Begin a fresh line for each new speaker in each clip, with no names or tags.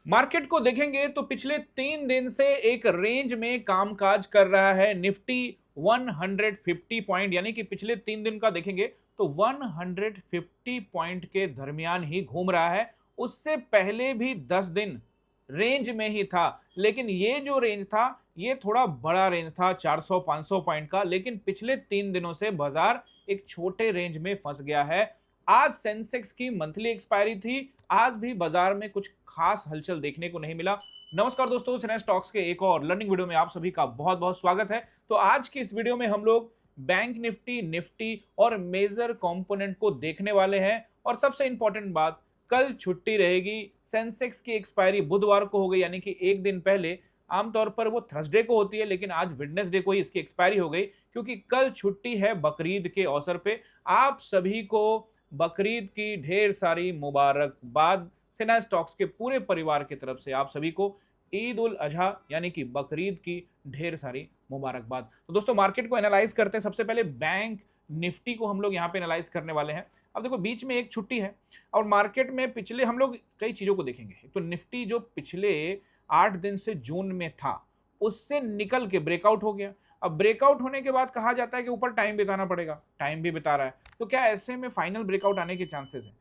Market को देखेंगे तो पिछले 3 दिन से एक रेंज में कामकाज कर रहा है निफ्टी 150 पॉइंट, यानी कि पिछले 3 दिन का देखेंगे तो 150 पॉइंट के दरमियान ही घूम रहा है। उससे पहले भी 10 दिन रेंज में ही था, लेकिन ये जो रेंज था ये थोड़ा बड़ा रेंज था 400-500 पॉइंट का। लेकिन पिछले 3 दिनों से बाजार एक छोटे रेंज में फंस गया है। आज सेंसेक्स की मंथली एक्सपायरी थी, आज भी बाजार में कुछ खास हलचल देखने को नहीं मिला। नमस्कार दोस्तों, सिने स्टॉक्स के एक और लर्निंग वीडियो में आप सभी का बहुत बहुत स्वागत है। तो आज की इस वीडियो में हम लोग बैंक निफ्टी, निफ्टी और मेजर कंपोनेंट को देखने वाले हैं। और सबसे इंपॉर्टेंट बात, कल छुट्टी रहेगी। सेंसेक्स की एक्सपायरी बुधवार को हो गई, यानी कि एक दिन पहले। आमतौर पर वो थर्सडे को होती है, लेकिन आज वेडनेसडे को ही इसकी एक्सपायरी हो गई, क्योंकि कल छुट्टी है बकरीद के अवसर पे। आप सभी को बकरीद की ढेर सारी मुबारकबाद। सिन्हा स्टॉक्स के पूरे परिवार की तरफ से आप सभी को ईद उल अजहा यानी कि बकरीद की ढेर सारी मुबारकबाद। तो दोस्तों, मार्केट को एनालाइज करते हैं। सबसे पहले बैंक निफ्टी को हम लोग यहाँ पे एनालाइज करने वाले हैं। अब देखो, बीच में एक छुट्टी है और मार्केट में पिछले हम लोग कई चीजों को देखेंगे। तो निफ्टी जो पिछले 8 दिन से जून में था, उससे निकल के ब्रेकआउट हो गया। अब ब्रेकआउट होने के बाद कहा जाता है कि ऊपर टाइम बिताना पड़ेगा, टाइम भी बिता रहा है। तो क्या ऐसे में फाइनल ब्रेकआउट आने के चांसेस हैं?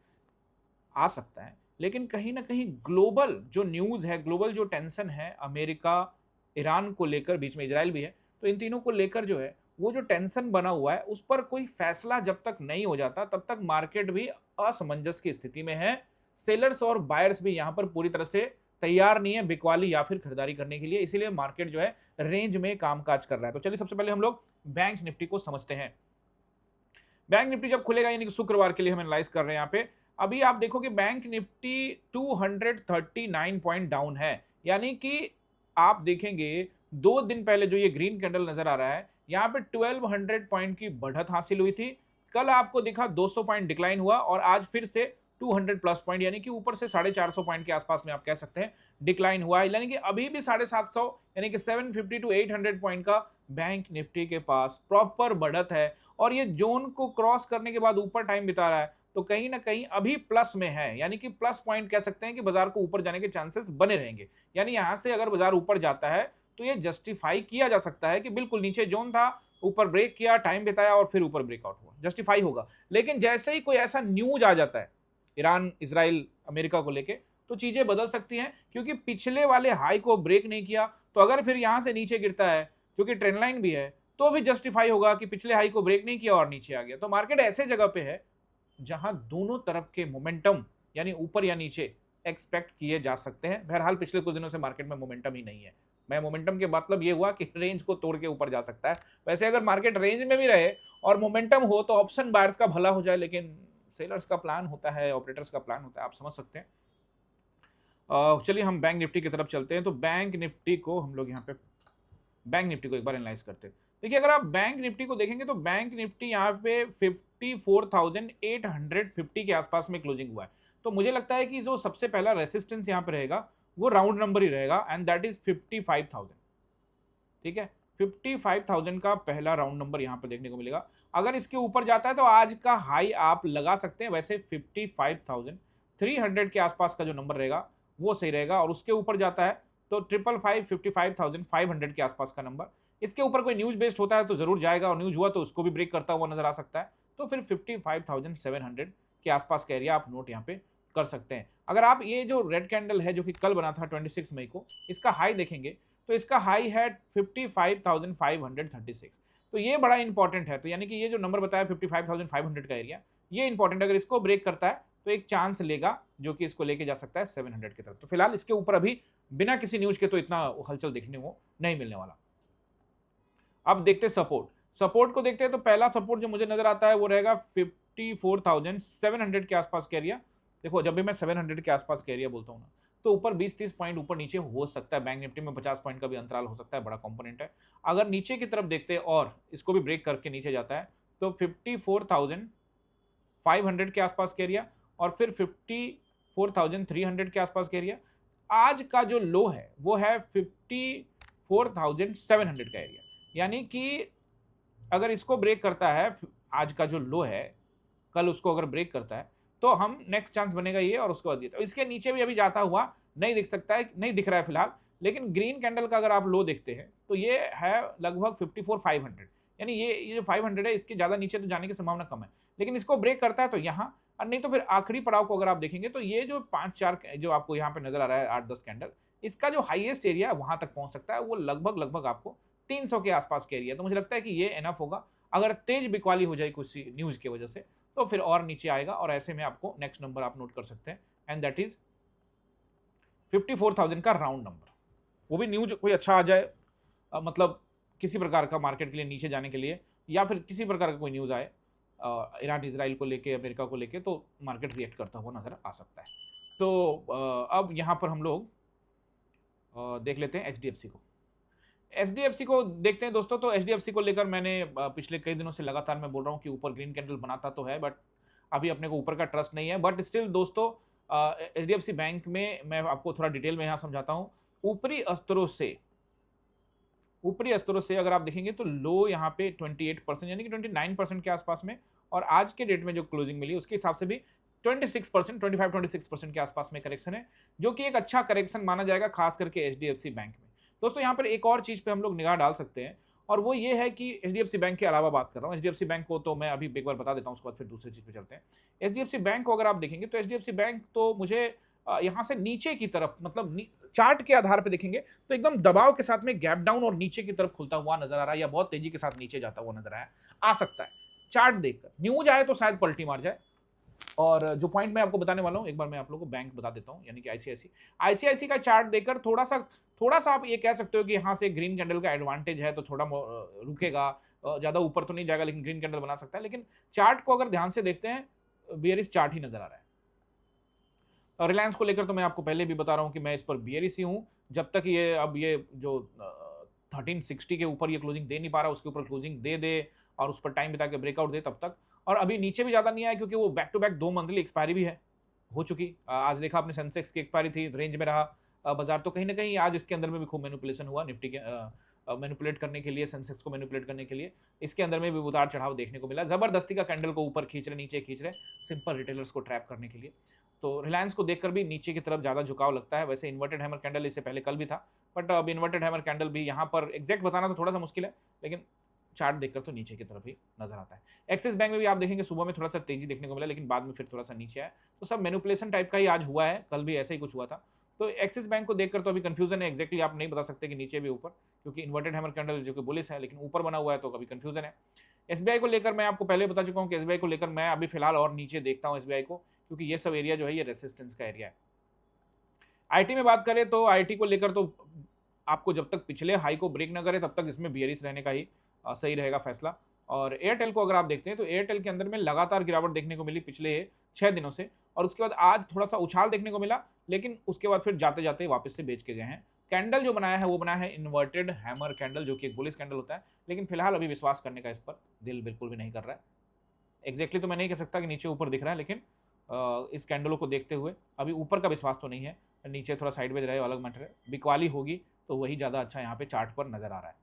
आ सकता है, लेकिन कहीं ना कहीं ग्लोबल जो न्यूज है, ग्लोबल जो टेंशन है, अमेरिका ईरान को लेकर, बीच में इजराइल भी है, तो इन तीनों को लेकर जो है वो जो टेंशन बना हुआ है, उस पर कोई फैसला जब तक नहीं हो जाता तब तक मार्केट भी असमंजस की स्थिति में है। सेलर्स और बायर्स भी यहां पर पूरी तरह से तैयार नहीं है बिकवाली या फिर खरीदारी करने के लिए, इसीलिए मार्केट जो है रेंज में कामकाज कर रहा है। तो चलिए सबसे पहले हम लोग बैंक निफ्टी को समझते हैं। बैंक निफ्टी जब खुलेगा, यानी कि शुक्रवार के लिए हम एनालाइज कर रहे हैं यहाँ पे। अभी आप देखो कि बैंक निफ्टी 239 पॉइंट डाउन है, यानी कि आप देखेंगे 2 दिन पहले जो ये ग्रीन कैंडल नजर आ रहा है, यहाँ पे 1200 पॉइंट की बढ़त हासिल हुई थी। कल आपको दिखा 200 पॉइंट डिक्लाइन हुआ और आज फिर से 200 प्लस पॉइंट, यानी कि ऊपर से 450 पॉइंट के आसपास में आप कह सकते हैं डिक्लाइन हुआ है। यानी कि अभी भी 750, यानी कि 750 टू 800 पॉइंट का बैंक निफ्टी के पास प्रॉपर बढ़त है। और ये जोन को क्रॉस करने के बाद ऊपर टाइम बिता रहा है, तो कहीं ना कहीं अभी प्लस में है, यानी कि प्लस पॉइंट कह सकते हैं कि बाजार को ऊपर जाने के चांसेस बने रहेंगे। यानी यहां से अगर बाजार ऊपर जाता है तो ये जस्टिफाई किया जा सकता है कि बिल्कुल नीचे जोन था, ऊपर ब्रेक किया, टाइम बिताया और फिर ऊपर ब्रेकआउट हुआ, जस्टिफाई होगा। लेकिन जैसे ही कोई ऐसा न्यूज आ जाता है ईरान, इसराइल, अमेरिका को लेके, तो चीजें बदल सकती हैं, क्योंकि पिछले वाले हाई को ब्रेक नहीं किया, तो अगर फिर यहां से नीचे गिरता है, जो कि ट्रेंड लाइन भी है, तो भी जस्टिफाई होगा कि पिछले हाई को ब्रेक नहीं किया और नीचे आ गया। तो मार्केट ऐसे जगह पे है जहां दोनों तरफ के मोमेंटम, यानी ऊपर या नीचे, एक्सपेक्ट किए जा सकते हैं। बहरहाल पिछले कुछ दिनों से मार्केट में मोमेंटम ही नहीं है। मैं मोमेंटम के मतलब ये हुआ कि रेंज को तोड़ के ऊपर जा सकता है। वैसे अगर मार्केट रेंज में भी रहे और मोमेंटम हो तो ऑप्शन बायर्स का भला हो जाए, लेकिन सेलर्स का प्लान होता है, ऑपरेटर्स का प्लान होता है, आप समझ सकते हैं। चलिए हम बैंक निफ्टी की तरफ चलते हैं। तो बैंक निफ्टी को हम लोग यहाँ पे, बैंक निफ्टी को एक बार एनालाइज करते हैं। देखिए, अगर आप बैंक निफ्टी को देखेंगे तो बैंक निफ्टी यहाँ पे 54,850 के आसपास में क्लोजिंग हुआ है। तो मुझे लगता है कि जो सबसे पहला रेसिस्टेंस यहाँ पे रहेगा वो राउंड नंबर ही रहेगा, एंड दैट इज 55,000। ठीक है, 55,000 का पहला राउंड नंबर यहाँ पे देखने को मिलेगा। अगर इसके ऊपर जाता है तो आज का हाई आप लगा सकते हैं। वैसे 55,300 के आसपास का जो नंबर रहेगा वो सही रहेगा, और उसके ऊपर जाता है तो 55,500 के आसपास का नंबर। इसके ऊपर कोई न्यूज बेस्ड होता है तो जरूर जाएगा, और न्यूज हुआ तो उसको भी ब्रेक करता हुआ नजर आ सकता है। तो फिर 55,700 के आसपास का एरिया आप नोट यहाँ पे कर सकते हैं। अगर आप ये जो रेड कैंडल है जो कि कल बना था 26 मई को, इसका हाई देखेंगे तो इसका हाई है 55,536। तो ये बड़ा इंपॉर्टेंट है। तो यानी कि ये जो नंबर बताया 55,500 का एरिया, ये इंपॉर्टेंट, अगर इसको ब्रेक करता है तो एक चांस लेगा जो कि इसको लेके जा सकता है 700 की तरफ। तो फिलहाल इसके ऊपर अभी बिना किसी न्यूज के तो इतना हलचल देखने को नहीं मिलने वाला। अब देखते हैं सपोर्ट। सपोर्ट को देखते हैं तो पहला सपोर्ट जो मुझे नजर आता है वो रहेगा 54,700 के आसपास का एरिया। देखो, जब भी मैं 700 के आसपास का एरिया बोलता हूँ ना, तो ऊपर 20-30 पॉइंट ऊपर नीचे हो सकता है। बैंक निफ्टी में 50 पॉइंट का भी अंतराल हो सकता है, बड़ा कंपोनेंट है। अगर नीचे की तरफ देखते हैं और इसको भी ब्रेक करके नीचे जाता है तो 54,500 के आसपास का एरिया, और फिर 54,300 के आसपास का एरिया। आज का जो लो है वो है 54,700 का एरिया। यानी कि अगर इसको ब्रेक करता है, आज का जो लो है, कल उसको अगर ब्रेक करता है तो हम नेक्स्ट चांस बनेगा ये, और उसके बाद ये। तो इसके नीचे भी अभी जाता हुआ नहीं दिख सकता है, नहीं दिख रहा है फिलहाल, लेकिन ग्रीन कैंडल का अगर आप लो देखते हैं तो ये है लगभग 54,500, यानी ये जो 500 है इसके ज़्यादा नीचे तो जाने की संभावना कम है, लेकिन इसको ब्रेक करता है तो यहाँ, और नहीं तो फिर आखिरी पड़ाव को अगर आप देखेंगे तो ये जो 5-4 जो आपको यहाँ पे नजर आ रहा है 8-10 कैंडल, इसका जो हाईएस्ट एरिया है वहां तक पहुंच सकता है, वो लगभग लगभग आपको 300 के आसपास के एरिया, तो मुझे लगता है कि ये एनफ होगा। अगर तेज बिकवाली हो जाए कुछ न्यूज की वजह से तो फिर और नीचे आएगा, और ऐसे में आपको नेक्स्ट नंबर आप नोट कर सकते हैं, एंड दैट इज 54,000 का राउंड नंबर। वो भी न्यूज कोई अच्छा आ जाए, मतलब किसी प्रकार का मार्केट के लिए नीचे जाने के लिए, या फिर किसी प्रकार का कोई न्यूज़ आए ईरान इसराइल को लेके, अमेरिका को लेके, तो मार्केट रिएक्ट करता हुआ नजर आ सकता है। तो अब यहाँ पर हम लोग देख लेते हैं एचडीएफसी को। एचडीएफसी को देखते हैं दोस्तों। तो एचडीएफसी को लेकर मैंने पिछले कई दिनों से लगातार मैं बोल रहा हूँ कि ऊपर ग्रीन कैंडल बनाता तो है, बट अभी अपने को ऊपर का ट्रस्ट नहीं है। बट स्टिल दोस्तों, एचडीएफसी बैंक में मैं आपको थोड़ा डिटेल में यहाँ समझाता हूँ। ऊपरी स्तरों से अगर आप देखेंगे तो लो यहाँ पे 28% यानी कि 29% के आसपास में, और आज के डेट में जो क्लोजिंग मिली उसके हिसाब से भी 26%, 25-26% के आसपास में करेक्शन है, जो कि एक अच्छा करेक्शन माना जाएगा, खास करके एचडीएफसी बैंक में। दोस्तों यहाँ पर एक और चीज पे हम लोग निगाह डाल सकते हैं, और वो ये है कि एचडीएफसी बैंक के अलावा बात कर रहा हूँ। एचडीएफसी बैंक को तो मैं अभी एक बार बता देता हूँ, उसके बाद फिर दूसरी चीज पे चलते हैं। एचडीएफसी बैंक को अगर आप देखेंगे तो एचडीएफसी बैंक तो मुझे यहाँ से नीचे की तरफ, मतलब चार्ट के आधार पे देखेंगे तो एकदम दबाव के साथ में गैप डाउन और नीचे की तरफ खुलता हुआ नजर आ रहा है, या बहुत तेजी के साथ नीचे जाता हुआ नजर आ सकता है। चार्ट देखकर न्यूज आए तो शायद पलटी मार जाए। और जो पॉइंट मैं आपको बताने वाला हूं, एक बार मैं आप लोगों को बैंक बता देता हूं, यानी कि आईसीआईसी का चार्ट देखकर थोड़ा सा आप ये कह सकते हो कि यहाँ से ग्रीन कैंडल का एडवांटेज है, तो थोड़ा रुकेगा, ज्यादा ऊपर तो नहीं जाएगा, लेकिन ग्रीन कैंडल बना सकता है। लेकिन चार्ट को अगर ध्यान से देखते हैं, बियरिश चार्ट ही नजर आ रहा है। और रिलायंस को लेकर तो मैं आपको पहले भी बता रहा हूं कि मैं इस पर बियरिश ही हूं, जब तक ये जो 1360 के ऊपर ये क्लोजिंग दे नहीं पा रहा, उसके ऊपर क्लोजिंग दे और उस पर टाइम बिता के ब्रेकआउट दे तब तक। और अभी नीचे भी ज्यादा नहीं आया, क्योंकि वो back to back 2 monthly expiry भी है हो चुकी। आज देखा आपने, सेंसेक्स की एक्सपायरी थी, रेंज में रहा बाजार, तो कहीं ना कहीं आज इसके अंदर में भी खूब मैनिपुलेशन हुआ, निफ्टी के मैनिपुलेट करने के लिए, सेंसेक्स को मैनिपुलेट करने के लिए इसके अंदर में भी उतार चढ़ाव देखने को मिला। जबरदस्ती का कैंडल को ऊपर खींच रहे, नीचे खींच रहे, सिंपल रिटेलर्स को ट्रैप करने के लिए। तो रिलायंस को देखकर भी नीचे की तरफ ज़्यादा झुकाव लगता है। वैसे इन्वर्टेड हैमर कैंडल इससे पहले कल भी था, बट अब इन्वर्टेड हैमर कैंडल भी यहाँ पर एग्जैक्ट बताना तो थोड़ा सा मुश्किल है, लेकिन चार्ट देखकर तो नीचे की तरफ ही नजर आता है। एक्सिस बैंक में भी आप देखेंगे सुबह में थोड़ा सा तेजी देखने को मिला, लेकिन बाद में फिर थोड़ा सा नीचे आया। तो सब मैनिपुलेशन टाइप का ही आज हुआ है, कल भी ऐसा ही कुछ हुआ था। तो एक्सिस बैंक को देखकर तो अभी कंफ्यूजन है, एक्जैक्टली आप नहीं बता सकते कि नीचे भी ऊपर, क्योंकि इन्वर्टेड हैमर कैंडल जो कि बुलिश है लेकिन ऊपर बना हुआ है, तो अभी कंफ्यूजन है। एसबीआई को लेकर मैं आपको पहले बता चुका हूँ कि एसबीआई को लेकर मैं अभी फिलहाल और नीचे देखता हूँ एसबीआई को, क्योंकि ये सब एरिया जो है ये रेसिस्टेंस का एरिया है। आईटी में बात करें तो आईटी को लेकर तो आपको जब तक पिछले हाई को ब्रेक ना करे तब तक इसमें बियरिश रहने का ही सही रहेगा फैसला। और एयरटेल को अगर आप देखते हैं तो एयरटेल के अंदर में लगातार गिरावट देखने को मिली पिछले 6 दिनों से, और उसके बाद आज थोड़ा सा उछाल देखने को मिला, लेकिन उसके बाद फिर जाते जाते वापस से बेच के गए हैं। कैंडल जो बनाया है वो बनाया है इन्वर्टेड हैमर कैंडल, जो कि एक बुलिश कैंडल होता है, लेकिन फिलहाल अभी विश्वास करने का इस पर दिल बिल्कुल भी नहीं कर रहा है। एग्जैक्टली तो मैं नहीं कह सकता कि नीचे ऊपर दिख रहा है, लेकिन इस कैंडलों को देखते हुए अभी ऊपर का विश्वास तो नहीं है। नीचे थोड़ा साइडवेज रहे अलग मैटर है, बिकवाली होगी तो वही ज़्यादा अच्छा यहाँ पे चार्ट पर नजर आ रहा है।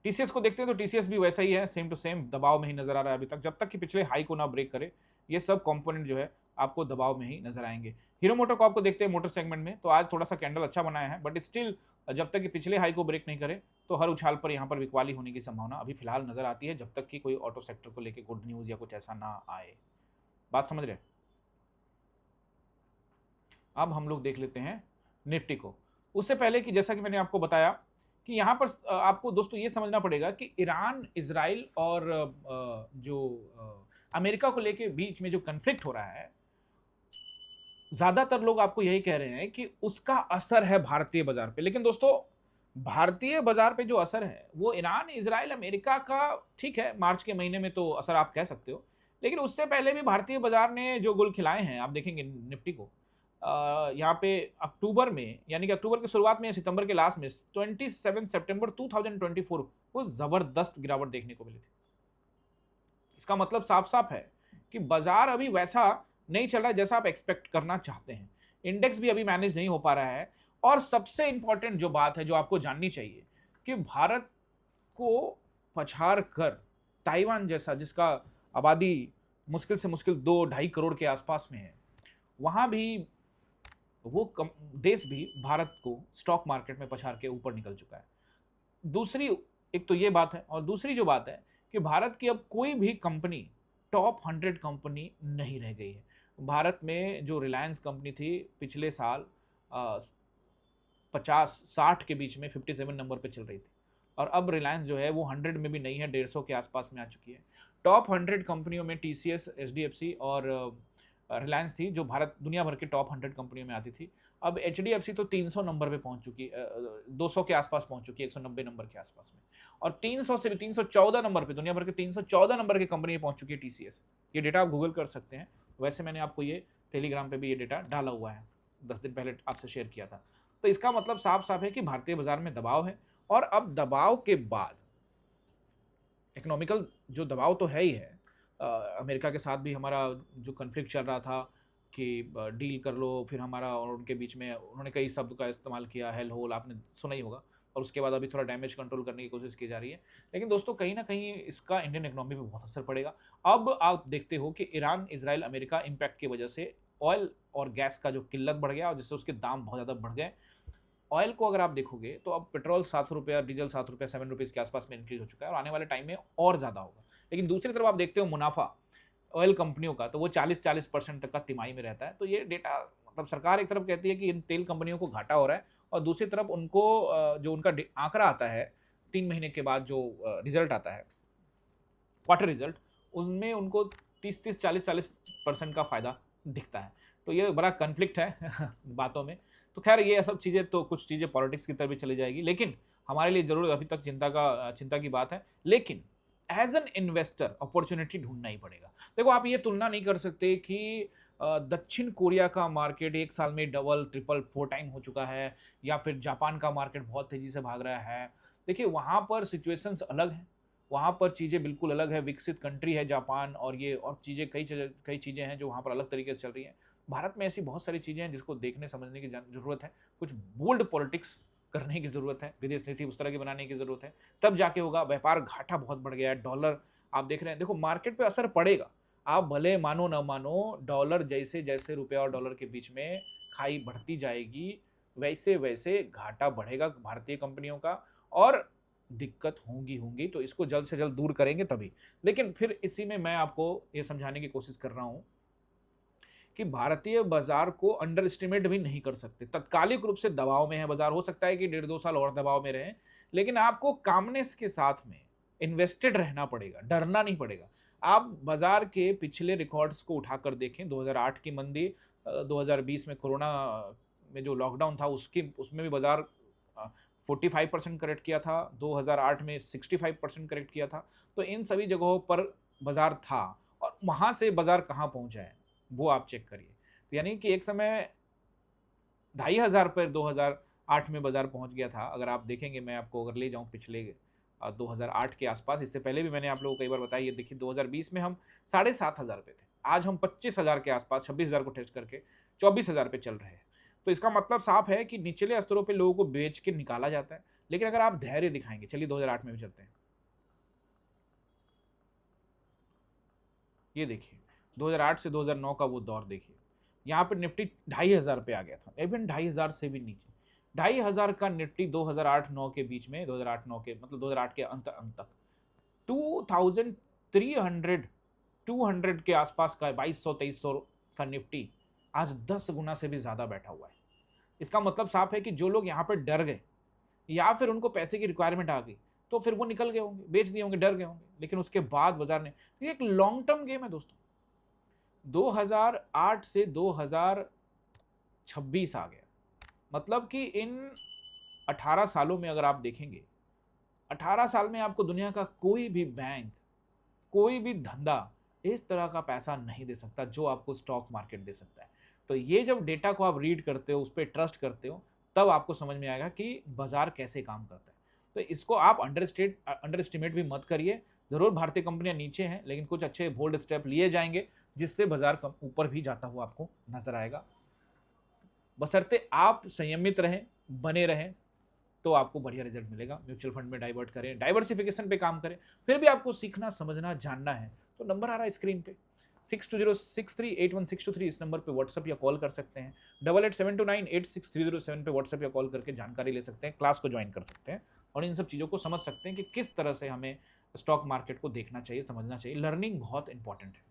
टीसीएस को देखते हैं तो टीसीएस भी वैसा ही है, सेम टू सेम दबाव में ही नजर आ रहा है अभी तक, जब तक कि पिछले हाई को ना ब्रेक करे ये सब कंपोनेंट जो है आपको दबाव में ही नजर आएंगे। हीरो मोटर को आपको देखते हैं मोटर सेगमेंट में, तो आज थोड़ा सा कैंडल अच्छा बनाया है, बट स्टिल जब तक कि पिछले हाई को ब्रेक नहीं करे तो हर उछाल पर यहाँ पर बिकवाली होने की संभावना अभी फिलहाल नजर आती है, जब तक कि कोई ऑटो सेक्टर को लेकर गुड न्यूज या कुछ ऐसा ना आए। बात समझ रहे? अब हम लोग देख लेते हैं निफ्टी को। उससे पहले कि जैसा कि मैंने आपको बताया कि यहाँ पर आपको दोस्तों ये समझना पड़ेगा कि ईरान, इजराइल और जो अमेरिका को लेके बीच में जो कन्फ्लिक्ट हो रहा है, ज्यादातर लोग आपको यही कह रहे हैं कि उसका असर है भारतीय बाजार पे। लेकिन दोस्तों भारतीय बाजार पे जो असर है वो ईरान, इजराइल, अमेरिका का ठीक है, मार्च के महीने में तो असर आप कह सकते हो, लेकिन उससे पहले भी भारतीय बाजार ने जो गुल खिलाए हैं, आप देखेंगे निफ्टी को यहाँ पे अक्टूबर में, यानी कि अक्टूबर की शुरुआत में या सितंबर के लास्ट में 27 सितंबर 2024 को जबरदस्त गिरावट देखने को मिली थी। इसका मतलब साफ साफ है कि बाजार अभी वैसा नहीं चल रहा है जैसा आप एक्सपेक्ट करना चाहते हैं। इंडेक्स भी अभी मैनेज नहीं हो पा रहा है, और सबसे इंपॉर्टेंट जो बात है जो आपको जाननी चाहिए कि भारत को पछाड़ कर ताइवान जैसा, जिसका आबादी मुश्किल से मुश्किल 2-2.5 करोड़ के आसपास में है, वहां भी तो वो देश भी भारत को स्टॉक मार्केट में पछाड़ के ऊपर निकल चुका है। दूसरी, एक तो ये बात है, और दूसरी जो बात है कि भारत की अब कोई भी कंपनी टॉप 100 कंपनी नहीं रह गई है। भारत में जो रिलायंस कंपनी थी पिछले साल 50-60 के बीच में 57 नंबर पे चल रही थी, और अब रिलायंस जो है वो 100 में भी नहीं है, 150 के आसपास में आ चुकी है। टॉप 100 कंपनियों में टीसीएस, एचडीएफसी और रिलायंस थी, जो भारत दुनिया भर के टॉप 100 कंपनियों में आती थी। अब एचडीएफसी तो 300 नंबर पे पहुंच चुकी, 200 के आसपास पहुंच चुकी है, 190 नंबर के आसपास में, और 300 से भी 314 नंबर पे, दुनिया भर के 314 नंबर की कंपनी पहुंच चुकी है टीसीएस। ये डेटा आप गूगल कर सकते हैं, वैसे मैंने आपको ये टेलीग्राम पे भी ये डेटा डाला हुआ है, 10 दिन पहले आपसे शेयर किया था। तो इसका मतलब साफ साफ है कि भारतीय बाजार में दबाव है, और अब दबाव के बाद इकोनॉमिकल जो दबाव तो है ही है, अमेरिका के साथ भी हमारा जो कन्फ्लिक्ट चल रहा था कि डील कर लो, फिर हमारा और उनके बीच में उन्होंने कई शब्द का इस्तेमाल किया, हेल होल, आपने सुना ही होगा, और उसके बाद अभी थोड़ा डैमेज कंट्रोल करने की कोशिश की जा रही है। लेकिन दोस्तों कहीं ना कहीं इसका इंडियन इकोनॉमी पे बहुत असर पड़ेगा। अब आप देखते हो कि ईरान, इजराइल, अमेरिका इम्पैक्ट की वजह से ऑयल और गैस का जो किल्लत बढ़ गया, और जिससे उसके दाम बहुत ज़्यादा बढ़ गए। ऑयल को अगर आप देखोगे तो अब पेट्रोल 7 रुपये, डीजल 7 रुपये, 7 रुपीज़ के आसपास में इंक्रीज हो चुका है, और आने वाले टाइम में और ज़्यादा होगा। लेकिन दूसरी तरफ आप देखते हो मुनाफा ऑयल कंपनियों का, तो वो 40% तक का तिमाही में रहता है। तो ये डेटा, मतलब सरकार एक तरफ कहती है कि इन तेल कंपनियों को घाटा हो रहा है, और दूसरी तरफ उनको जो उनका आंकड़ा आता है 3 महीने के बाद, जो रिजल्ट आता है क्वार्टर रिजल्ट, उनमें उनको 30-30, 40-40% का फायदा दिखता है। तो ये बड़ा कन्फ्लिक्ट है बातों में। तो खैर ये सब चीज़ें, तो कुछ चीज़ें पॉलिटिक्स की तरफ भी चली जाएगी, लेकिन हमारे लिए ज़रूर अभी तक चिंता की बात है। लेकिन एज एन इन्वेस्टर अपॉर्चुनिटी ढूंढना ही पड़ेगा। देखो, आप ये तुलना नहीं कर सकते कि दक्षिण कोरिया का मार्केट एक साल में डबल, ट्रिपल, 4 टाइम हो चुका है, या फिर जापान का मार्केट बहुत तेजी से भाग रहा है। देखिए, वहाँ पर सिचुएशंस अलग हैं, वहाँ पर चीज़ें बिल्कुल अलग है, विकसित कंट्री है जापान, और ये और चीज़ें, कई चीज़ें हैं जो वहाँ पर अलग तरीके से चल रही हैं। भारत में ऐसी बहुत सारी चीज़ें हैं जिसको देखने समझने की ज़रूरत है। कुछ बोल्ड पॉलिटिक्स करने की ज़रूरत है, विदेश नीति उस तरह की बनाने की ज़रूरत है, तब जाके होगा। व्यापार घाटा बहुत बढ़ गया है, डॉलर आप देख रहे हैं, देखो मार्केट पे असर पड़ेगा, आप भले मानो ना मानो, डॉलर जैसे जैसे रुपया और डॉलर के बीच में खाई बढ़ती जाएगी, वैसे वैसे घाटा बढ़ेगा भारतीय कंपनियों का, और दिक्कत होंगी। तो इसको जल्द से जल्द दूर करेंगे तभी। लेकिन फिर इसी में मैं आपको ये समझाने की कोशिश कर रहा हूँ कि भारतीय बाजार को अंडर एस्टिमेट भी नहीं कर सकते। तत्कालिक रूप से दबाव में है बाजार, हो सकता है कि 1.5-2 साल और दबाव में रहे, लेकिन आपको कामनेस के साथ में इन्वेस्टेड रहना पड़ेगा, डरना नहीं पड़ेगा। आप बाजार के पिछले रिकॉर्ड्स को उठाकर देखें, 2008 की मंदी, 2020 में कोरोना में जो लॉकडाउन था उसमें भी बाजार 45% करेक्ट किया था, 2008 में 65% करेक्ट किया था। तो इन सभी जगहों पर बाजार था, और वहां से बाजार कहाँ पहुंचा है वो आप चेक करिए। तो यानी कि एक समय 2,500 पर 2008 में बाजार पहुंच गया था। अगर आप देखेंगे, मैं आपको अगर ले जाऊं पिछले 2008 के आसपास, इससे पहले भी मैंने आप लोगों को कई बार बताया, ये देखिए 2020 में हम 7,500 पे थे, आज हम 25,000 के आसपास, 26,000 को टेस्ट करके 24,000 पे चल रहे हैं। तो इसका मतलब साफ है कि निचले स्तरों पे लोगों को बेच के निकाला जाता है। लेकिन अगर आप धैर्य दिखाएंगे, चलिए 2008 में भी चलते हैं, ये देखिए 2008 से 2009 का वो दौर देखिए, यहाँ पर निफ्टी 2,500 पे आ गया था, इवन 2,500 से भी नीचे, 2,500 का निफ्टी 2008-9 के बीच में, 2008-9 के मतलब 2008 के अंत तक 2,300, 200 के आसपास का 2,200-2,300 का निफ्टी आज 10 गुना से भी ज्यादा बैठा हुआ है। इसका मतलब साफ है कि जो लोग यहाँ पर डर गए, या फिर उनको पैसे की रिक्वायरमेंट आ गई, तो फिर वो निकल गए होंगे, बेच दिए होंगे, डर गए होंगे। लेकिन उसके बाद बाजार ने, तो ये एक लॉन्ग टर्म गेम है दोस्तों। 2008 से 2026 आ गया, मतलब कि इन 18 सालों में अगर आप देखेंगे, 18 साल में आपको दुनिया का कोई भी बैंक, कोई भी धंधा इस तरह का पैसा नहीं दे सकता जो आपको स्टॉक मार्केट दे सकता है। तो ये जब डेटा को आप रीड करते हो, उस पर ट्रस्ट करते हो, तब आपको समझ में आएगा कि बाजार कैसे काम करता है। तो इसको आप अंडर एस्टिमेट भी मत करिए। जरूर भारतीय कंपनियां नीचे हैं, लेकिन कुछ अच्छे बोल्ड स्टेप लिए जाएंगे, जिससे बाजार कम ऊपर भी जाता हुआ आपको नजर आएगा। बशर्ते आप संयमित रहें, बने रहें, तो आपको बढ़िया रिजल्ट मिलेगा। म्यूचुअल फंड में डाइवर्ट करें, डाइवर्सिफिकेशन पे काम करें। फिर भी आपको सीखना, समझना, जानना है, तो नंबर आ रहा है स्क्रीन पे, 6206381623 इस नंबर पे व्हाट्सअप या कॉल कर सकते हैं। 8872986307 पे व्हाट्सअप या कॉल करके जानकारी ले सकते हैं, क्लास को ज्वाइन कर सकते हैं और इन सब चीज़ों को समझ सकते हैं कि किस तरह से हमें स्टॉक मार्केट को देखना चाहिए, समझना चाहिए। लर्निंग बहुत इंपॉर्टेंट है।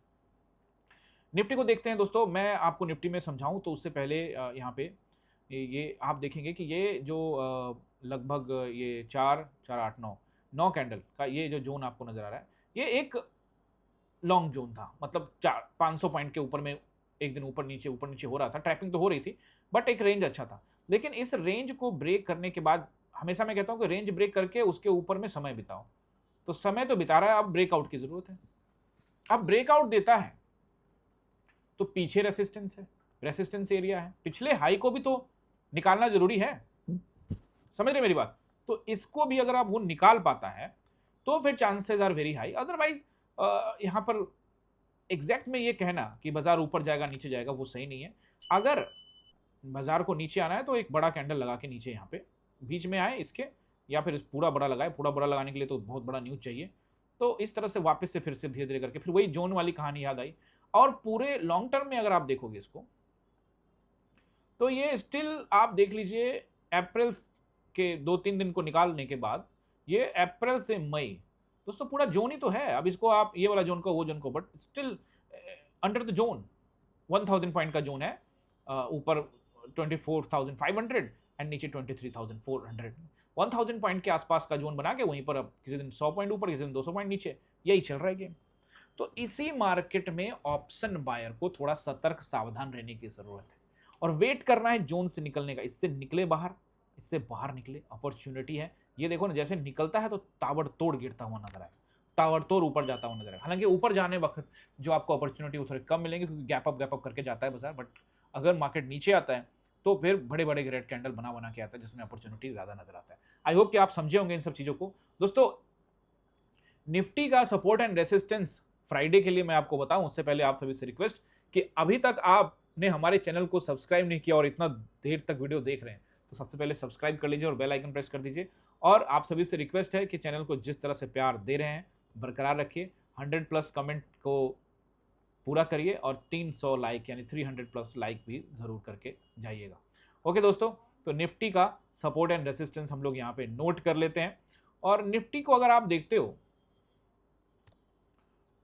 निफ्टी को देखते हैं दोस्तों। मैं आपको निफ्टी में समझाऊं तो उससे पहले यहाँ पे ये आप देखेंगे कि ये जो लगभग ये 4, 4, 8, 9 कैंडल का ये जो जोन आपको नजर आ रहा है, ये एक लॉन्ग जोन था। मतलब 500 पॉइंट के ऊपर में एक दिन ऊपर नीचे हो रहा था, ट्रैपिंग तो हो रही थी, बट एक रेंज अच्छा था। लेकिन इस रेंज को ब्रेक करने के बाद हमेशा मैं कहता हूं कि रेंज ब्रेक करके उसके ऊपर में समय बिताओ। तो समय तो बिता रहा है, अब ब्रेकआउट की जरूरत है। अब ब्रेकआउट देता है तो पीछे रेसिस्टेंस है, रेसिस्टेंस एरिया है, पिछले हाई को भी तो निकालना जरूरी है, समझ रहे मेरी बात। तो इसको भी अगर आप वो निकाल पाता है तो फिर chances are very high. Otherwise यहां पर एग्जैक्ट में ये कहना कि बाजार ऊपर जाएगा नीचे जाएगा वो सही नहीं है। अगर बाजार को नीचे आना है तो एक बड़ा कैंडल लगा के नीचे यहाँ पे बीच में आए इसके, या फिर पूरा बड़ा लगाए। पूरा बड़ा लगाने के लिए तो बहुत बड़ा न्यूज चाहिए। तो इस तरह से वापस से फिर से धीरे धीरे करके फिर वही जोन वाली कहानी याद आई। और पूरे लॉन्ग टर्म में अगर आप देखोगे इसको तो ये स्टिल आप देख लीजिए अप्रैल के 2-3 दिन को निकालने के बाद ये अप्रैल से मई दोस्तों पूरा जोन ही तो है। अब इसको आप ये वाला जोन को वो जोन को, but still under the zone 1000 point का जोन है। ऊपर 24,500 एंड नीचे 23,400। 1000 पॉइंट के आसपास का जोन बना के वहीं पर अब किसी दिन 100 पॉइंट ऊपर, किसी दिन 200 पॉइंट नीचे, यही चल रहा है गेम। तो इसी मार्केट में ऑप्शन बायर को थोड़ा सतर्क सावधान रहने की जरूरत है और वेट करना है जोन से निकलने का। इससे निकले बाहर, इससे बाहर निकले, अपॉर्चुनिटी है। ये देखो ना, जैसे निकलता है तो ताबड़तोड़ गिरता हुआ नजर आए, ताबड़तोड़ ऊपर जाता हुआ नजर आए। हालांकि ऊपर जाने वक्त जो आपको अपॉर्चुनिटी वो थोड़े कम मिलेंगे क्योंकि गैप अप करके जाता है बाजार। बट अगर मार्केट नीचे आता है तो फिर बड़े बड़े रेड कैंडल बना के आता है जिसमें अपॉर्चुनिटी ज्यादा नजर आता है। आई होप कि आप समझे होंगे इन सब चीजों को। दोस्तों निफ्टी का सपोर्ट एंड रेसिस्टेंस फ्राइडे के लिए मैं आपको बताऊं उससे पहले आप सभी से रिक्वेस्ट कि अभी तक आपने हमारे चैनल को सब्सक्राइब नहीं किया और इतना देर तक वीडियो देख रहे हैं तो सबसे पहले सब्सक्राइब कर लीजिए और बेल आइकन प्रेस कर दीजिए। और आप सभी से रिक्वेस्ट है कि चैनल को जिस तरह से प्यार दे रहे हैं बरकरार रखिए। 100+ कमेंट को पूरा करिए और 300 लाइक यानी 300+ लाइक भी जरूर करके जाइएगा। ओके दोस्तों, तो निफ्टी का सपोर्ट एंड रेसिस्टेंस हम लोग यहाँ पे नोट कर लेते हैं। और निफ्टी को अगर आप देखते हो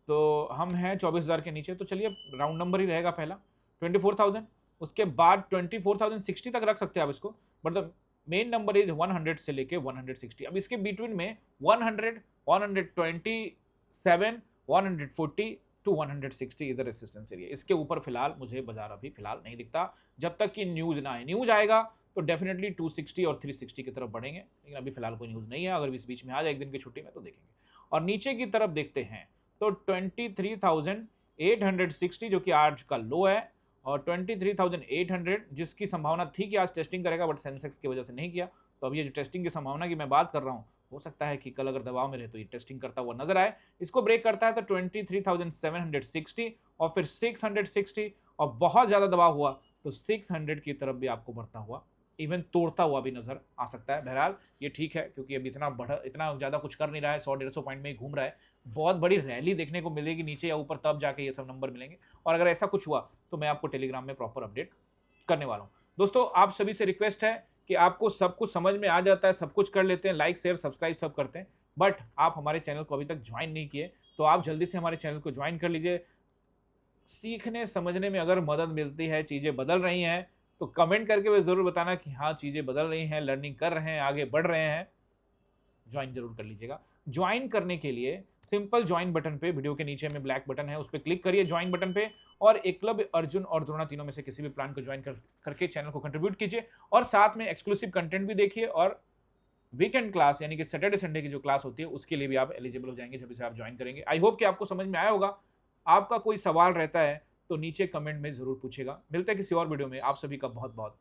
तो हम हैं 24,000 के नीचे, तो चलिए राउंड नंबर ही रहेगा पहला 24,000। उसके बाद 24,060 तक रख सकते हैं आप इसको, but the main number is 100 से लेके 160। अब इसके बिटवीन में 100, 127, 140 टू 160 इधर रेसिस्टेंस एरिया। इसके ऊपर फिलहाल मुझे बाजार अभी फिलहाल नहीं दिखता जब तक कि न्यूज ना आए। न्यूज आएगा तो डेफिनेटली 260 और 360 की तरफ बढ़ेंगे, लेकिन अभी फिलहाल कोई न्यूज नहीं है। अगर इस बीच में आ जाए एक दिन की छुट्टी में तो देखेंगे। और नीचे की तरफ देखते हैं तो 23,860 जो कि आज का लो है और 23,800 जिसकी संभावना थी कि आज टेस्टिंग करेगा, बट सेंसेक्स की वजह से नहीं किया। तो अब ये जो टेस्टिंग की संभावना की मैं बात कर रहा हूँ, हो सकता है कि कल अगर दबाव में रहे तो ये टेस्टिंग करता हुआ नजर आए। इसको ब्रेक करता है तो 23,760 और फिर 660 और बहुत ज्यादा दबाव हुआ तो 600 की तरफ भी आपको बढ़ता हुआ, इवन तोड़ता हुआ भी नजर आ सकता है। बहरहाल ये ठीक है क्योंकि अभी इतना ज्यादा कुछ कर नहीं रहा है, 100-150 पॉइंट में ही घूम रहा है। बहुत बड़ी रैली देखने को मिलेगी नीचे या ऊपर, तब जाके ये सब नंबर मिलेंगे। और अगर ऐसा कुछ हुआ तो मैं आपको टेलीग्राम में प्रॉपर अपडेट करने वाला हूं। दोस्तों आप सभी से रिक्वेस्ट है कि आपको सब कुछ समझ में आ जाता है, सब कुछ कर लेते हैं, लाइक शेयर सब्सक्राइब सब करते हैं, बट आप हमारे चैनल को अभी तक ज्वाइन नहीं किए तो आप जल्दी से हमारे चैनल को ज्वाइन कर लीजिए। सीखने समझने में अगर मदद मिलती है, चीजें बदल रही हैं तो कमेंट करके वे जरूर बताना कि हाँ चीजें बदल रही हैं, लर्निंग कर रहे हैं, आगे बढ़ रहे हैं। ज्वाइन जरूर कर लीजिएगा। ज्वाइन करने के लिए सिंपल ज्वाइन बटन पे, वीडियो के नीचे में ब्लैक बटन है उस पर क्लिक करिए ज्वाइन बटन पे, और एकलव्य, अर्जुन और द्रोणा तीनों में से किसी भी प्लान को ज्वाइन करके चैनल को कंट्रीब्यूट कीजिए और साथ में एक्सक्लूसिव कंटेंट भी देखिए। और वीकेंड क्लास यानी कि सैटरडे संडे की जो क्लास होती है उसके लिए भी आप एलिजिबल हो जाएंगे जब इसे आप ज्वाइन करेंगे। आई होप कि आपको समझ में आया होगा। आपका कोई सवाल रहता है तो नीचे कमेंट में जरूर पूछेगा। मिलते हैं किसी और वीडियो में। आप सभी का बहुत बहुत